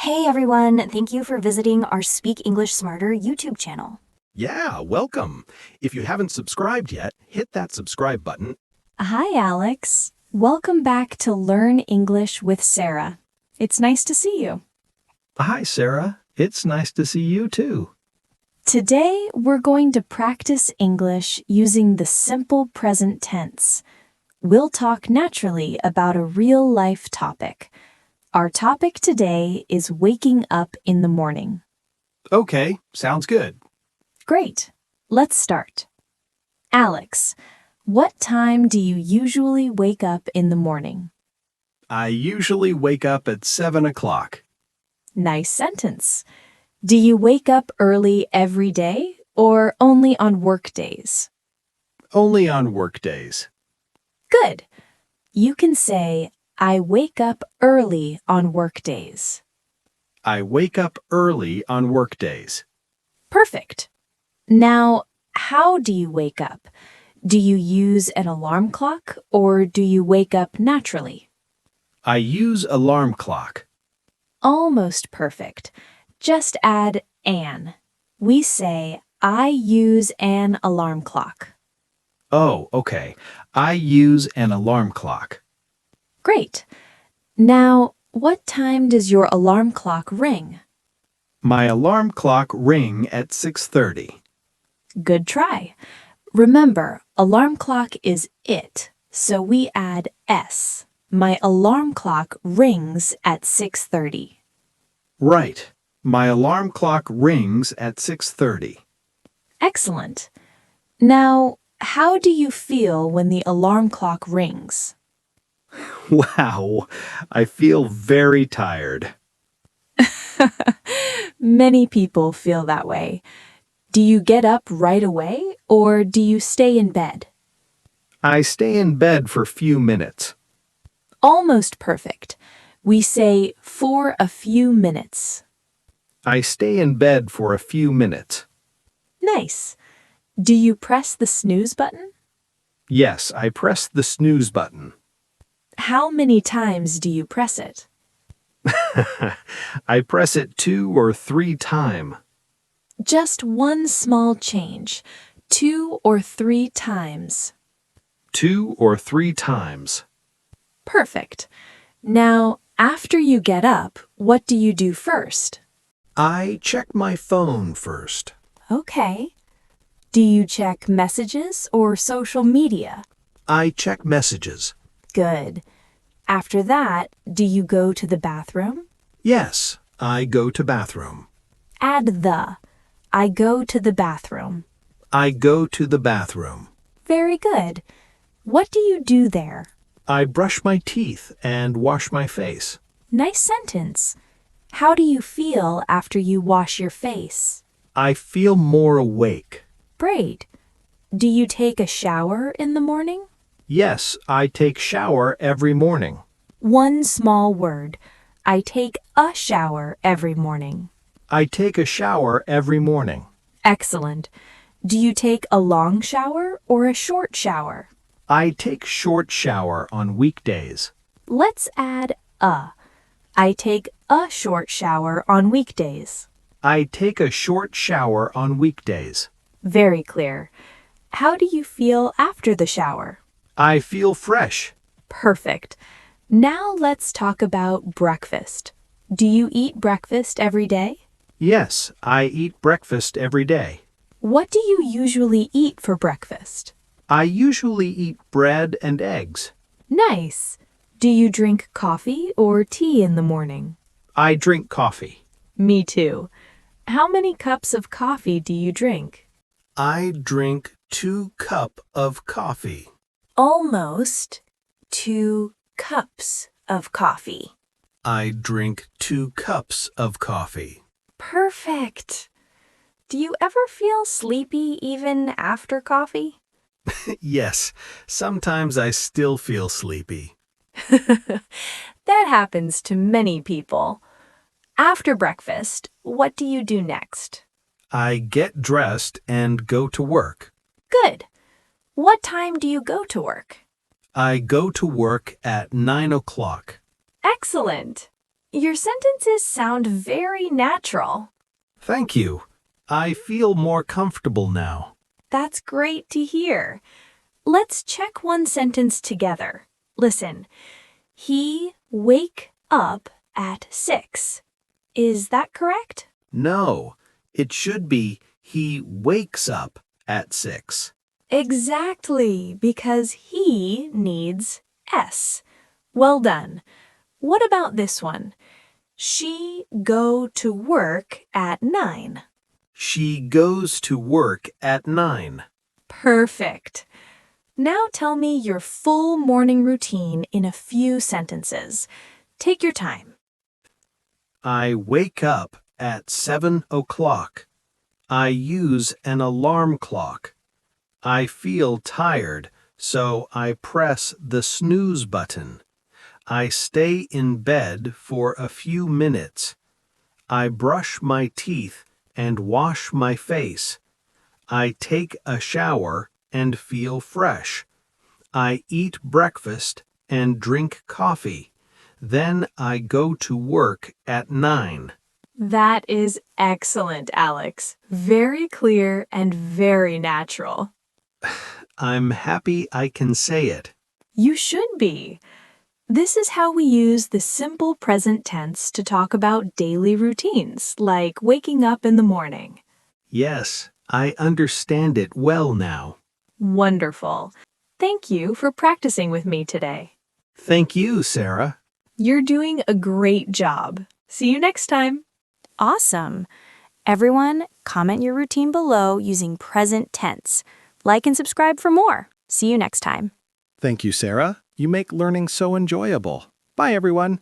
Hey everyone, thank you for visiting our Speak English Smarter YouTube channel. Yeah, welcome. If you haven't subscribed yet, hit that subscribe button. Hi, Alex. Welcome back to Learn English with Sarah. It's nice to see you. Hi, Sarah. It's nice to see you too. Today, we're going to practice English using the simple present tense. We'll talk naturally about a real-life topic. Our topic today is waking up in the morning. Okay, sounds good. Great. Let's start. Alex, what time do you usually wake up in the morning? I usually wake up at 7 o'clock. Nice sentence. Do you wake up early every day or only on work days? Only on work days. Good. You can say, I wake up early on work days. I wake up early on work days. Perfect. Now, how do you wake up? Do you use an alarm clock or do you wake up naturally? I use alarm clock. Almost perfect. Just add an. We say, I use an alarm clock. Oh, okay. I use an alarm clock. Great. Now, what time does your alarm clock ring? My alarm clock ring at 6:30. Good try. Remember, alarm clock is it, so we add s. My alarm clock rings at 6:30. Right. My alarm clock rings at 6:30. Excellent. Now, how do you feel when the alarm clock rings? Wow, I feel very tired. Many people feel that way. Do you get up right away or do you stay in bed? I stay in bed for a few minutes. Almost perfect. We say for a few minutes. I stay in bed for a few minutes. Nice. Do you press the snooze button? Yes, I press the snooze button. How many times do you press it? I press it 2 or 3 times. Just one small change. 2 or 3 times. 2 or 3 times. Perfect. Now, after you get up, what do you do first? I check my phone first. Okay. Do you check messages or social media? I check messages. Good. After that, do you go to the bathroom? Yes, I go to bathroom. Add the. I go to the bathroom. I go to the bathroom. Very good. What do you do there? I brush my teeth and wash my face. Nice sentence. How do you feel after you wash your face? I feel more awake. Great. Do you take a shower in the morning? Yes, I take shower every morning. One small word. I take a shower every morning. I take a shower every morning. Excellent. Do you take a long shower or a short shower? I take short shower on weekdays. Let's add a. I take a short shower on weekdays. I take a short shower on weekdays. Very clear. How do you feel after the shower? I feel fresh. Perfect. Now let's talk about breakfast. Do you eat breakfast every day? Yes, I eat breakfast every day. What do you usually eat for breakfast? I usually eat bread and eggs. Nice. Do you drink coffee or tea in the morning? I drink coffee. Me too. How many cups of coffee do you drink? I drink 2 cups of coffee. Almost 2 cups of coffee. I drink 2 cups of coffee. Perfect. Do you ever feel sleepy even after coffee? Yes, sometimes I still feel sleepy. That happens to many people. After breakfast, what do you do next? I get dressed and go to work. Good. What time do you go to work? I go to work at 9 o'clock. Excellent. Your sentences sound very natural. Thank you. I feel more comfortable now. That's great to hear. Let's check one sentence together. Listen. He wake up at 6. Is that correct? No, it should be he wakes up at 6. Exactly, because he needs S. Well done. What about this one? She go to work at 9. She goes to work at 9. Perfect. Now tell me your full morning routine in a few sentences. Take your time. I wake up at 7 o'clock. I use an alarm clock. I feel tired, so I press the snooze button. I stay in bed for a few minutes. I brush my teeth and wash my face. I take a shower and feel fresh. I eat breakfast and drink coffee. Then I go to work at 9. That is excellent, Alex. Very clear and very natural. I'm happy I can say it. You should be. This is how we use the simple present tense to talk about daily routines, like waking up in the morning. Yes, I understand it well now. Wonderful. Thank you for practicing with me today. Thank you, Sarah. You're doing a great job. See you next time. Awesome. Everyone, comment your routine below using present tense. Like and subscribe for more. See you next time. Thank you, Sarah. You make learning so enjoyable. Bye, everyone.